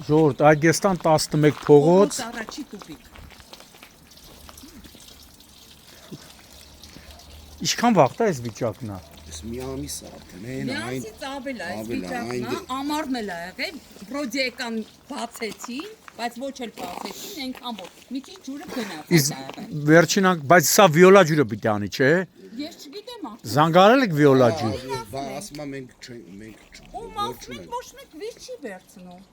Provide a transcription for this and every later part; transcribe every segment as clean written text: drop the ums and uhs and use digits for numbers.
Ժողովուրդ, Այգեստան 11 փողոց։ Առաջի տուփիկ։ Ինչքան վաղ է այս վիճակն է։ Ես մի ամիս արդեն Միասից ավել է այս վիճակն, ամառն էլ ա եղել, պրոդեկան բացեցին, բայց ոչ էլ բացեցին, այնքան որ մի քիչ ջուրը գնաց։ Իսկ վերջին բայց սա վիոլա ջուրը պիտի անի, չէ՞։ Ես չգիտեմ ախ։ Զանգարել եք վիոլա ջուր։ բա ասում եմ մենք Ու մասնիկ ոչ մեկ վիճ չի վերցնում։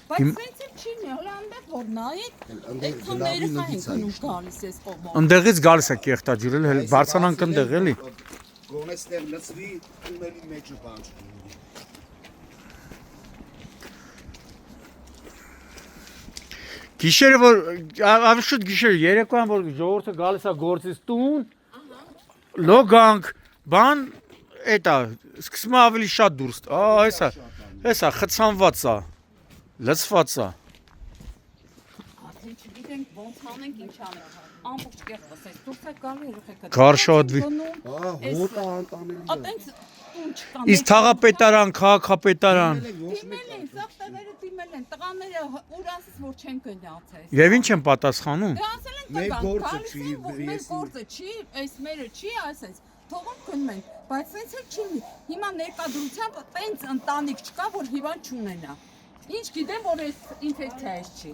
Բայց սենց էլ չի նեղլանդը որ նայեք, այդքան ներքա են գնում գալիս ես կողմով։ Ընդեղից գալիս է կեղտա ջուրը, հələ բարձրանանք ընդեղ էլի։ Գոնեստեր լծվի տունելի մեջը բան չկա։ Գիշերը որ ավելի շուտ գիշերը երեկոյան որ ժողովուրդը գալիս է գործից տուն, լոգանք, բան, էտա, սկսում է ավելի շատ դուրս։ Հեսա խցանված է, լցված է։ Արդեն չգիտենք ոնց անենք ինչ անենք։ Ամբողջ կեղտս էս դուրս է գալու երեխեքը։ Գարշադվի։ Հոտը անտանելի։ Այտենց տուն չկա։ Իսկ թաղապետարան, քաղաքապետարան։ Դիմել են, սաղ տղերը դիմել են, տղաները ուր ասես որ չեն գնացես։ Եվ ինչ են պատասխանում։ Դե ասել են Մեր տղան, գործը գալիս չի, են, որ մեր գործը չի, այս մերը չի, ասես, թողում գնում են, բայց սենց էլ չի լինի։ Հիմա ներկայությամբ տենց ընտանիք չկա, որ հիվանդ չունենա։ Ինչ գիտեմ, որ այս ինֆեկցիա էս չի։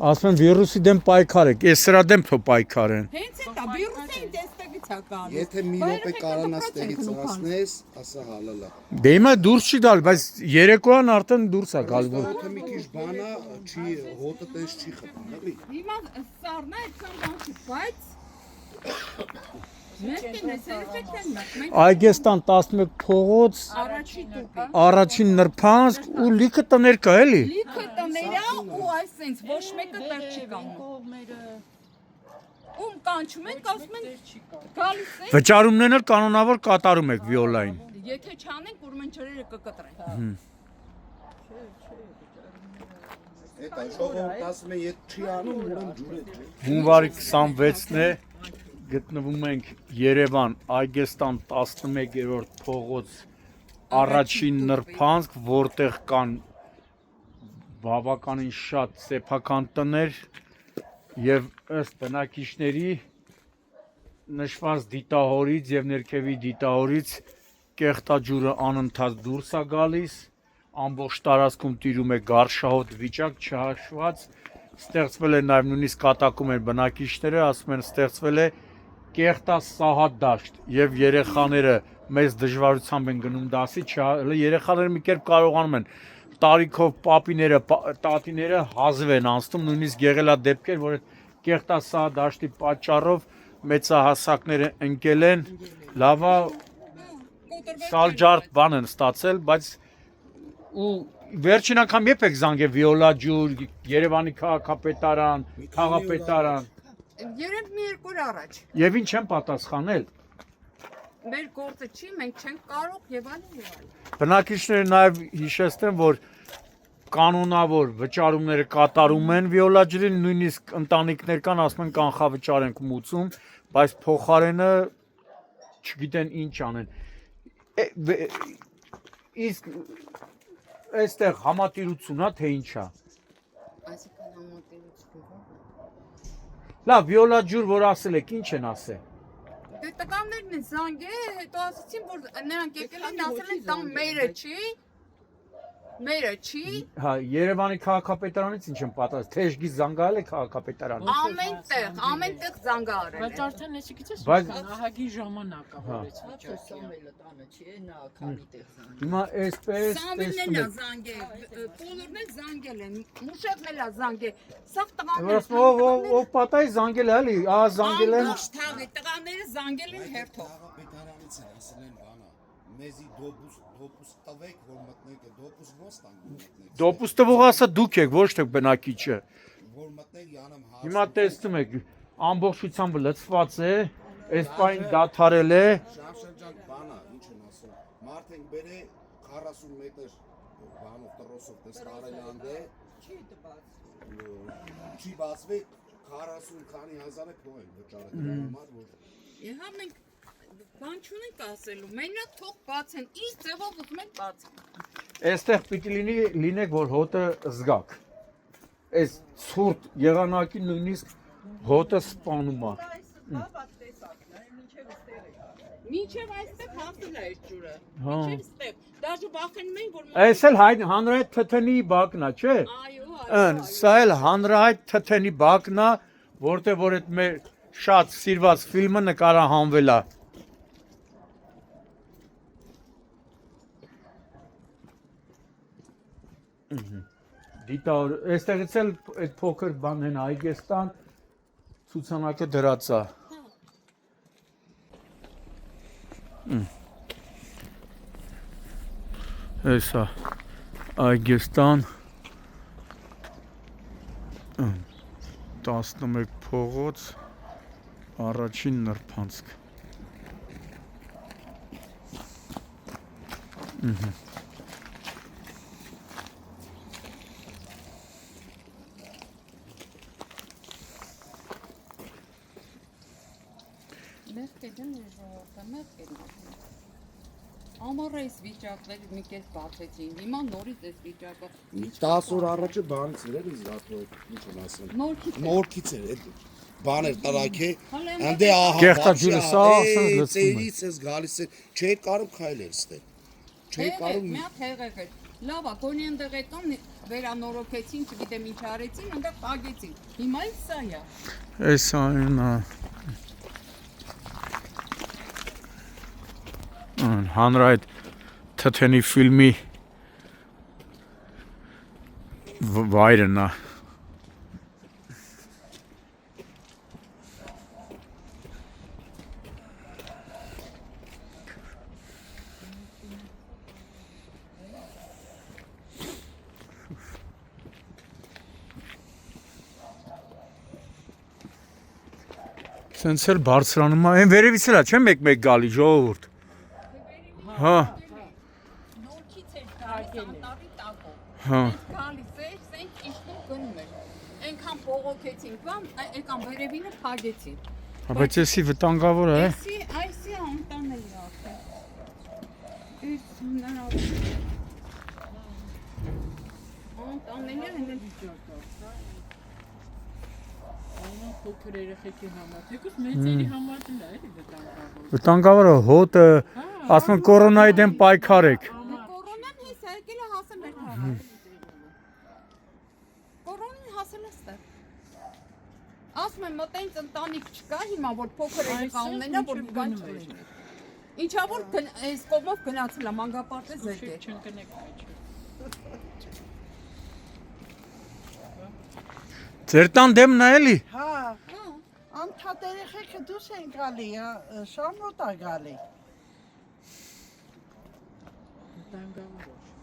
Ասում են վիրուսի դեմ պայքար եք, ես սրա դեմ թո պայքար են։ Հենց է դա վիրուսը ինտեստեղից է գալիս։ Եթե մի րոպե կարանաս տեղից հասնես, ասա հալալա։ Դե հիմա դուրս չի դալ, բայց երեկոյան արդեն դուրս է գալու։ Հոտը մի քիչ բանա, չի հոտը տես չի խփում, էլի։ Հիմա սառնա այդքան բան չի, բայց մենք ենք էֆեկտն մենք Այգեստան 11 փողոց, առաջի տուփի։ առաջին նրբանցք ու լիքը տներ կա էլի։ Լիքը տներա ու այսենց ոչ մեկը տեղ չի կանում։ Ում կանչում են, ասում են գալիս են։ Վճարումներն էլ կանոնավոր կատարում եք վիոլային։ Եթե չանենք, ուրեմն ջրերը կկտրեն։ Էտա ժողովուրդ ասում է, եթե չի անում, ուրեմն ջուրը չէ։ Հունվարի 26-ն է, գտնվում ենք Երևան, Այգեստան 11-րդ փողոց առաջին նրբանցք, որտեղ կան բավականին շատ սեփական տներ եւ ըստ բնակիչների նշված դիտահորից եւ ներքևի դիտահորից կեղտաջուրը անընդհատ դուրս է գալիս, ամբողջ տարածքում տիրում է գարշահոտ վիճակ չհաշված, ստեղծվել է նաեւ նույնիսկ կատակում են բնակիչները, ասում են ստեղծվել է կեղտասահադաշտ եւ երեխաները մեծ դժվարությամբ են գնում դասի, երեխաները մի կերպ կարողանում են տարիքով պապիները, տատիները հազվ են անցնում, նույնիսկ եղել է դեպքեր, որ կեղտասահադաշտի պատճառով մեծահասակները ընկել են, լավա սալջարդ բան են ստացել, բայց ու վերջին անգամ երբ եք զանգել վիոլա ջուր, Երևանի քաղաքապետարան, քաղաքապետարան Երբ մի երկու օր առաջ։ Եվ ինչ են պատասխանել։ Մեր գործը չի, մենք չենք կարող եւ այլն եւ այլն։ Բնակիչները նաեւ հիշեցնեն, որ կանոնավոր վճարումները կատարում են վիոլա ջրին, նույնիսկ ընտանիքներ կան, ասում են կանխավճար ենք մուծում, բայց փոխարենը չգիտեն ինչ անեն։ Իսկ այստեղ համատիրություն է, թե ինչ է։ Այսինքն համատեղություն։ Լավ, վիոլա ջուր, որ ասել եք, ինչ են ասել։ Դե տղաներն են զանգել, հետո ասացին, որ նրանք եկել են, ասել են, դա մերը չի։ Մերը չի։ Հա, Երևանի քաղաքապետարանից ինչ են պատասխանել, թեժգի զանգահել է քաղաքապետարանը։ Ամենտեղ զանգահարել են։ Բայց արդեն էսի գիտես ահագի ժամանակ է որ էս վիճակի։ Հիմա այսպես Սամվելն է զանգել, բոլորն էլ զանգել են, մուշեղն էլ է զանգել։ Սաղ տղաները։ ով պատահի զանգել է, էլի, ահա զանգել են։ Ամբողջ թաղի տղաները զանգել են հերթով։ Քաղաքապետարանից են ասել են բանա։ Մեզի դոպուս տվեք, որ մտնեք, դոպուս ոնց տանք մտնեք։ Դոպուս տվող ասա դուք եք, ոչ թե բնակիչը։ Որ մտնեք յանամ հարց։ Հիմա տեսնում եք, ամբողջությամբ լցված է, այս պայն դադարել է։ Շարժանք բանա, ինչ են ասում։ Մարդ ենք բերե 40 մետր բանով տրոսով տես տարելանդ է։ Չի բացվի 40 քանի հազար է փող են վճարել դրա համար, որ Իհա մենք բան չունենք ասելու, մենակ թող բացեն, ինչ ձևով ուզում են բացեն։ Այստեղ պիտի լինեք, որ հոտը զգաք։ Այս ցուրտ եղանակի նույնիսկ հոտը սպանում է։ Մինչև այստեղ հասել է այս ջուրը։ Հա։ Մինչև ստեղ։ Դաժե բախենում են, որ Այս էլ հանրահայտ թթենի բակն է, չէ։ այո, Սա էլ հանրահայտ թթենի բակն է, որտեղ որ այդ մեր շատ սիրված ֆիլմը նկարահանվել է։ Դիտար, այստեղից էլ այդ փոքր բանն են Այգեստան ցուցանակը դրած է։ Էսա Այգեստան 11 փողոց առաջին նրբանցք։ Մեղքեջն է ժողովուրդը, մեղքեջն։ Ամառը այս վիճակներ մի կես բացեցին, հիմա նորից այս վիճակը։ 10 օր առաջը բանից էր էլի զատո ինչ եմ ասում։ Նորքից էր այդ բաներ տրակե։ Անդե ահա։ Կեղտաջուրը սա ասած լցվում է։ Ծերից էս գալիս է։ Չէ կարում քայլեր ստե։ Չէ կարում։ Մի հատ հեղեղ էր։ Լավ է, գոնի ընդեղ եկան վերանորոգեցին, չգիտեմ ինչ արեցին, ընդեղ պագեցին։ Հիմա էլ սա է։ Էսա այնա հանրայդ թթենի ֆիլմի վայրն է։ Սենց էլ բարձրանում է, այն վերևից էլ է, չէ՞ մեկ-մեկ գալի ժողովուրդ։ Հա։ Նորքից էր գալիս անտառի տակով։ Հա։ Գալիս էր, սենք իշխում գնում էր։ Այնքան բողոքեցին, բան, եկան վերևինը փագեցին։ Բայց էսի վտանգավոր է։ Այսի անտանելի արդեն։ Այս նրան անտանելի է հենց վիճակը։ Այնա փոքր երեխեքի համար, թեկուզ մեծերի համար էլ է էլի վտանգավոր։ Վտանգավոր է հոտը, ասում են կորոնայի դեմ պայքարեք։ Կորոնան հես եկել է հասել մեր քաղաք։ Կորոնան հասել է ստեղ։ Ասում եմ մտենց ընտանիք չկա հիմա, որ փոքր երեխա ունենա, որ բան չլինի։ Ինչա որ այս կողմով գնացել է մանկապարտեզ եկել։ Չընկնեք մեջ։ Ձեր տան դեմն է էլի։ Հա, անթադ երեխեքը դուրս են գալի, շամոտ է գալի։ Վտանգավոր է։